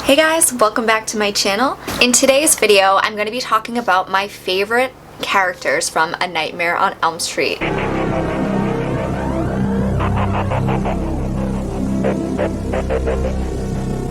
Hey guys, welcome back to my channel. In today's video, I'm going to be talking about my favorite characters from A Nightmare on Elm Street.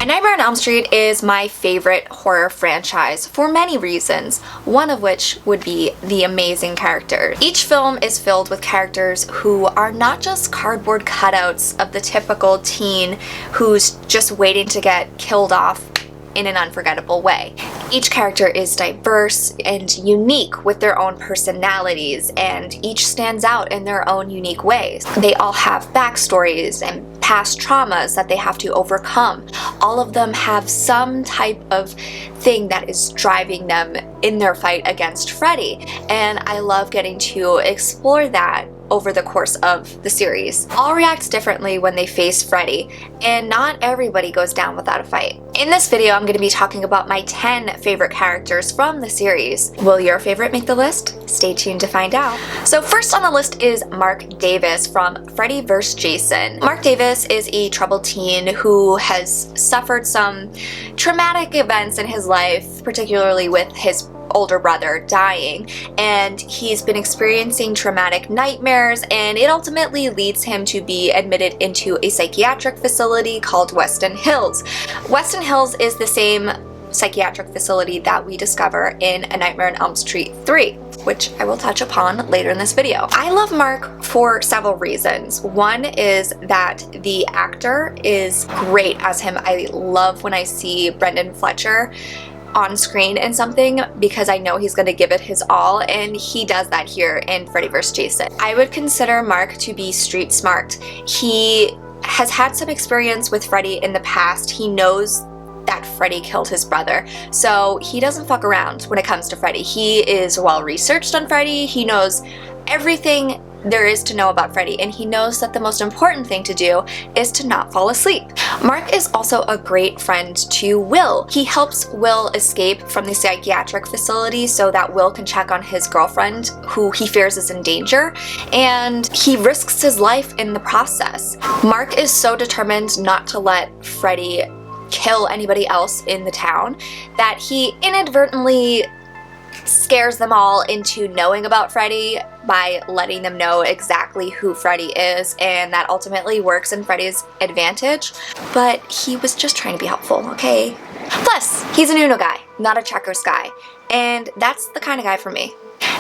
A Nightmare on Elm Street is my favorite horror franchise for many reasons, one of which would be the amazing characters. Each film is filled with characters who are not just cardboard cutouts of the typical teen who's just waiting to get killed off in an unforgettable way. Each character is diverse and unique with their own personalities, and each stands out in their own unique ways. They all have backstories and past traumas that they have to overcome. All of them have some type of thing that is driving them in their fight against Freddy, and I love getting to explore that over the course of the series. All react differently when they face Freddy, and not everybody goes down without a fight. In this video, I'm going to be talking about my 10 favorite characters from the series. Will your favorite make the list? Stay tuned to find out. So first on the list is Mark Davis from Freddy vs. Jason. Mark Davis is a troubled teen who has suffered some traumatic events in his life, particularly with his older brother dying, and he's been experiencing traumatic nightmares, and it ultimately leads him to be admitted into a psychiatric facility called Weston Hills. Weston Hills is the same psychiatric facility that we discover in A Nightmare on Elm Street 3, which I will touch upon later in this video. I love Mark for several reasons. One is that the actor is great as him. I love when I see Brendan Fletcher on screen in something because I know he's going to give it his all, and he does that here in Freddy vs. Jason. I would consider Mark to be street smart. He has had some experience with Freddy in the past. He knows that Freddy killed his brother, so he doesn't fuck around when it comes to Freddy. He is well researched on Freddy. He knows everything there is to know about Freddy, and he knows that the most important thing to do is to not fall asleep. Mark is also a great friend to Will. He helps Will escape from the psychiatric facility so that Will can check on his girlfriend, who he fears is in danger, and he risks his life in the process. Mark is so determined not to let Freddy kill anybody else in the town that he inadvertently scares them all into knowing about Freddy by letting them know exactly who Freddy is, and that ultimately works in Freddy's advantage. But he was just trying to be helpful, okay? Plus, he's an Uno guy, not a checkers guy, and that's the kind of guy for me.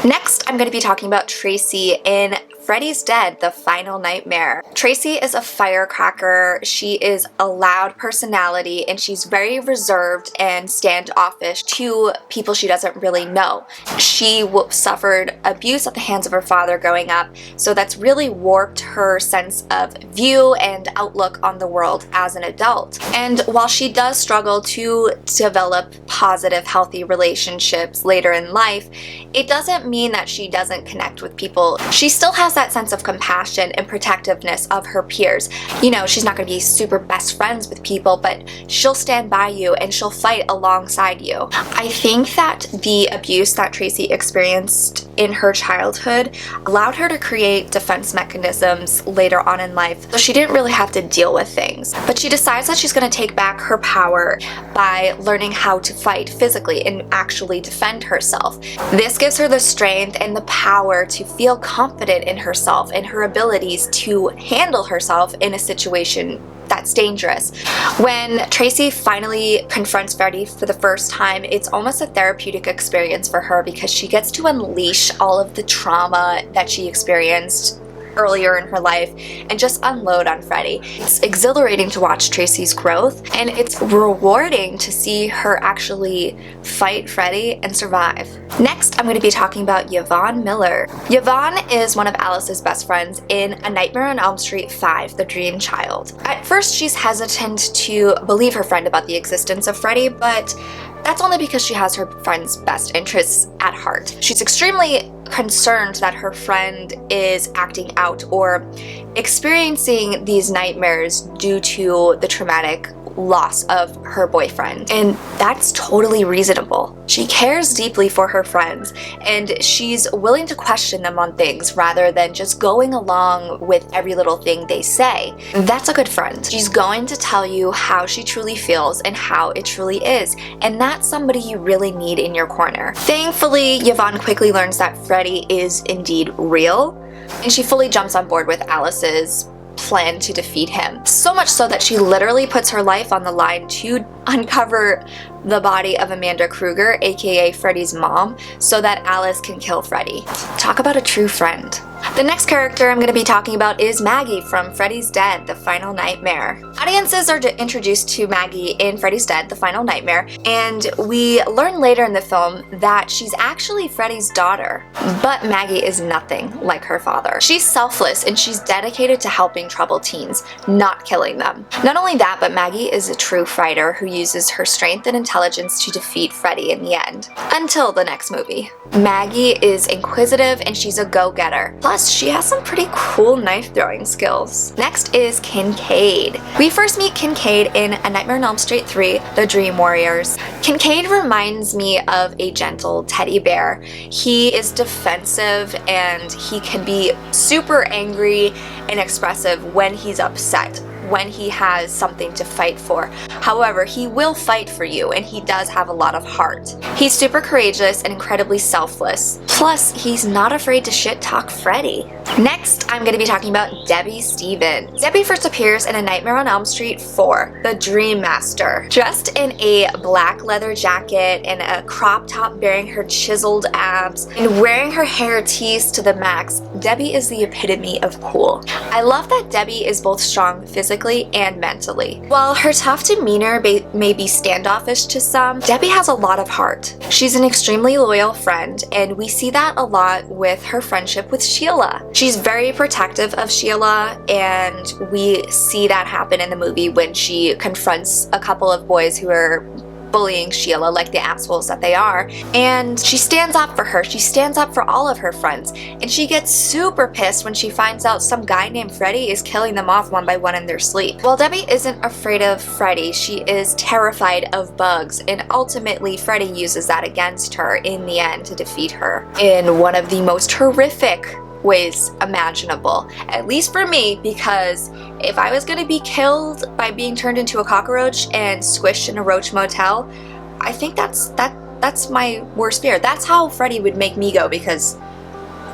Next, I'm going to be talking about Tracy in Freddy's Dead, The Final Nightmare. Tracy is a firecracker. She is a loud personality, and she's very reserved and standoffish to people she doesn't really know. She suffered abuse at the hands of her father growing up, so that's really warped her sense of view and outlook on the world as an adult. And while she does struggle to develop positive, healthy relationships later in life, it doesn't mean that she doesn't connect with people. She still has that sense of compassion and protectiveness of her peers. You know, she's not going to be super best friends with people, but she'll stand by you and she'll fight alongside you. I think that the abuse that Tracy experienced in her childhood allowed her to create defense mechanisms later on in life, so she didn't really have to deal with things. But she decides that she's going to take back her power by learning how to fight physically and actually defend herself. This gives her the strength and the power to feel confident in herself and her abilities to handle herself in a situation that's dangerous. When Tracy finally confronts Freddy for the first time, it's almost a therapeutic experience for her because she gets to unleash all of the trauma that she experienced earlier in her life and just unload on Freddy. It's exhilarating to watch Tracy's growth, and it's rewarding to see her actually fight Freddy and survive. Next, I'm going to be talking about Yvonne Miller. Yvonne is one of Alice's best friends in A Nightmare on Elm Street 5, The Dream Child. At first, she's hesitant to believe her friend about the existence of Freddy, but that's only because she has her friend's best interests at heart. She's extremely concerned that her friend is acting out or experiencing these nightmares due to the traumatic loss of her boyfriend. And that's totally reasonable. She cares deeply for her friends, and she's willing to question them on things rather than just going along with every little thing they say. That's a good friend. She's going to tell you how she truly feels and how it truly is, and that's somebody you really need in your corner. Thankfully, Yvonne quickly learns that Freddy is indeed real, and she fully jumps on board with Alice's plan to defeat him. So much so that she literally puts her life on the line to uncover the body of Amanda Kruger, aka Freddy's mom, so that Alice can kill Freddy. Talk about a true friend. The next character I'm going to be talking about is Maggie from Freddy's Dead, The Final Nightmare. Audiences are introduced to Maggie in Freddy's Dead, The Final Nightmare, and we learn later in the film that she's actually Freddy's daughter. But Maggie is nothing like her father. She's selfless and she's dedicated to helping troubled teens, not killing them. Not only that, but Maggie is a true fighter who uses her strength and intelligence to defeat Freddy in the end. Until the next movie. Maggie is inquisitive and she's a go-getter. Plus, she has some pretty cool knife throwing skills. Next is Kincaid. We first meet Kincaid in A Nightmare on Elm Street 3, The Dream Warriors. Kincaid reminds me of a gentle teddy bear. He is defensive and he can be super angry and expressive when he's upset, when he has something to fight for. However, he will fight for you and he does have a lot of heart. He's super courageous and incredibly selfless. Plus, he's not afraid to shit talk Freddy. Next, I'm going to be talking about Debbie Stevens. Debbie first appears in A Nightmare on Elm Street 4, The Dream Master. Dressed in a black leather jacket and a crop top bearing her chiseled abs and wearing her hair teased to the max, Debbie is the epitome of cool. I love that Debbie is both strong physically and mentally. While her tough demeanor may be standoffish to some, Debbie has a lot of heart. She's an extremely loyal friend, and we see that a lot with her friendship with Sheila. She's very protective of Sheila, and we see that happen in the movie when she confronts a couple of boys who are bullying Sheila like the assholes that they are, and she stands up for her. She stands up for all of her friends, and she gets super pissed when she finds out some guy named Freddy is killing them off one by one in their sleep. While Debbie isn't afraid of Freddy, she is terrified of bugs, and ultimately Freddy uses that against her in the end to defeat her in one of the most horrific ways imaginable, at least for me, because if I was going to be killed by being turned into a cockroach and squished in a roach motel, I think that's my worst fear. That's how Freddy would make me go, because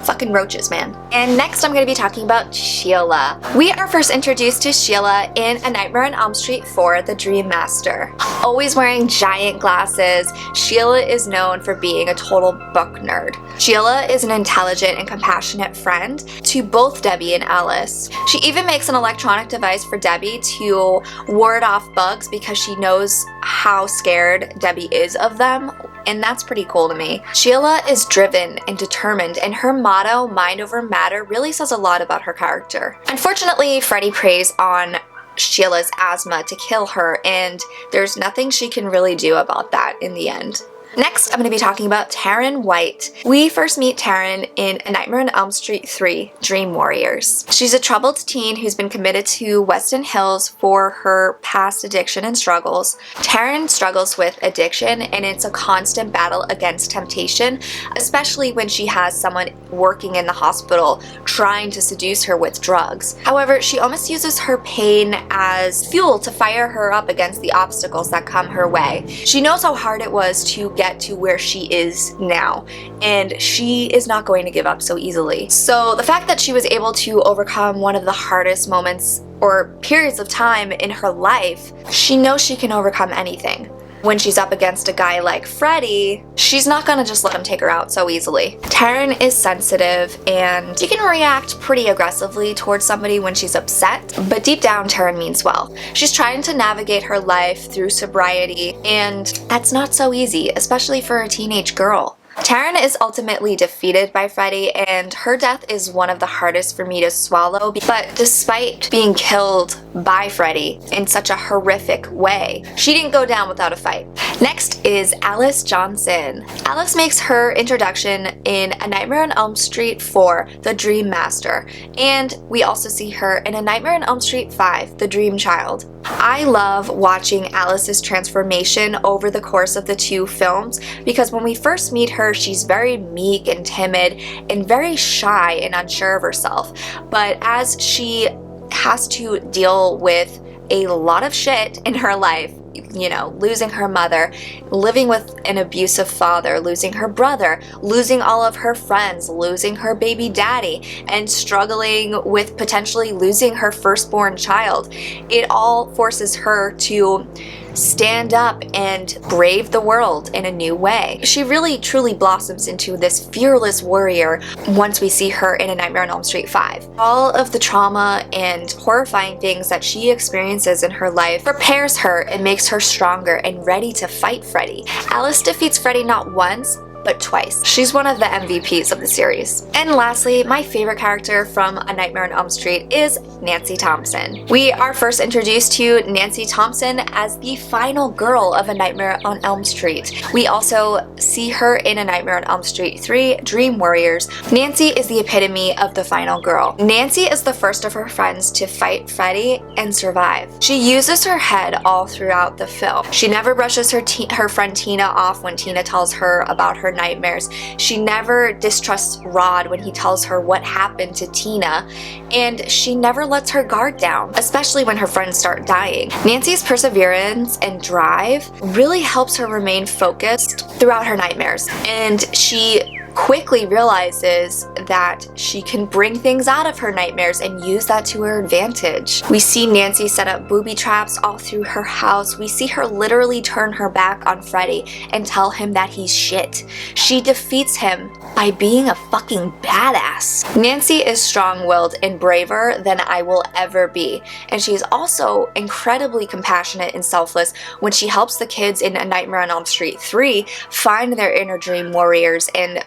fucking roaches, man. And next I'm going to be talking about Sheila. We are first introduced to Sheila in A Nightmare on Elm Street 4, The Dream Master. Always wearing giant glasses, Sheila is known for being a total book nerd. Sheila is an intelligent and compassionate friend to both Debbie and Alice. She even makes an electronic device for Debbie to ward off bugs because she knows how scared Debbie is of them, and that's pretty cool to me. Sheila is driven and determined, and her motto, mind over matter, really says a lot about her character. Unfortunately, Freddy preys on Sheila's asthma to kill her, and there's nothing she can really do about that in the end. Next, I'm going to be talking about Taryn White. We first meet Taryn in A Nightmare on Elm Street 3, Dream Warriors. She's a troubled teen who's been committed to Weston Hills for her past addiction and struggles. Taryn struggles with addiction, and it's a constant battle against temptation, especially when she has someone working in the hospital trying to seduce her with drugs. However, she almost uses her pain as fuel to fire her up against the obstacles that come her way. She knows how hard it was to get to where she is now, and she is not going to give up so easily. So the fact that she was able to overcome one of the hardest moments or periods of time in her life, she knows she can overcome anything. When she's up against a guy like Freddy, she's not gonna just let him take her out so easily. Taryn is sensitive and she can react pretty aggressively towards somebody when she's upset, but deep down Taryn means well. She's trying to navigate her life through sobriety, and that's not so easy, especially for a teenage girl. Taryn is ultimately defeated by Freddy, and her death is one of the hardest for me to swallow, but despite being killed by Freddy in such a horrific way, she didn't go down without a fight. Next is Alice Johnson. Alice makes her introduction in A Nightmare on Elm Street 4, The Dream Master, and we also see her in A Nightmare on Elm Street 5, The Dream Child. I love watching Alice's transformation over the course of the two films because when we first meet her, she's very meek and timid and very shy and unsure of herself. But as she has to deal with a lot of shit in her life, you know, losing her mother, living with an abusive father, losing her brother, losing all of her friends, losing her baby daddy, and struggling with potentially losing her firstborn child. It all forces her to stand up and brave the world in a new way. She really truly blossoms into this fearless warrior once we see her in A Nightmare on Elm Street 5. All of the trauma and horrifying things that she experiences in her life prepares her and makes her stronger and ready to fight Freddy. Alice defeats Freddy not once, but twice. She's one of the MVPs of the series. And lastly, my favorite character from A Nightmare on Elm Street is Nancy Thompson. We are first introduced to Nancy Thompson as the final girl of A Nightmare on Elm Street. We also see her in A Nightmare on Elm Street 3, Dream Warriors. Nancy is the epitome of the final girl. Nancy is the first of her friends to fight Freddy and survive. She uses her head all throughout the film. She never brushes her friend Tina off when Tina tells her about her nightmares. She never distrusts Rod when he tells her what happened to Tina, and she never lets her guard down, especially when her friends start dying. Nancy's perseverance and drive really helps her remain focused throughout her nightmares, and she quickly realizes that she can bring things out of her nightmares and use that to her advantage. We see Nancy set up booby traps all through her house. We see her literally turn her back on Freddy and tell him that he's shit. She defeats him by being a fucking badass. Nancy is strong-willed and braver than I will ever be, and she is also incredibly compassionate and selfless when she helps the kids in A Nightmare on Elm Street 3 find their inner dream warriors and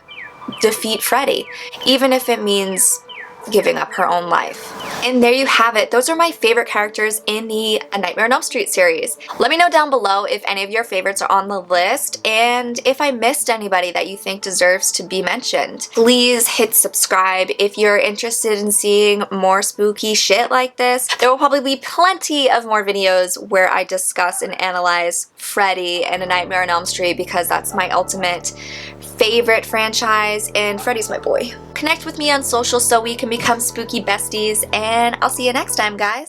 defeat Freddy, even if it means giving up her own life. And there you have it. Those are my favorite characters in the A Nightmare on Elm Street series. Let me know down below if any of your favorites are on the list and if I missed anybody that you think deserves to be mentioned. Please hit subscribe if you're interested in seeing more spooky shit like this. There will probably be plenty of more videos where I discuss and analyze Freddy and A Nightmare on Elm Street because that's my ultimate favorite franchise and Freddy's my boy. Connect with me on social so we can become spooky besties, and I'll see you next time, guys.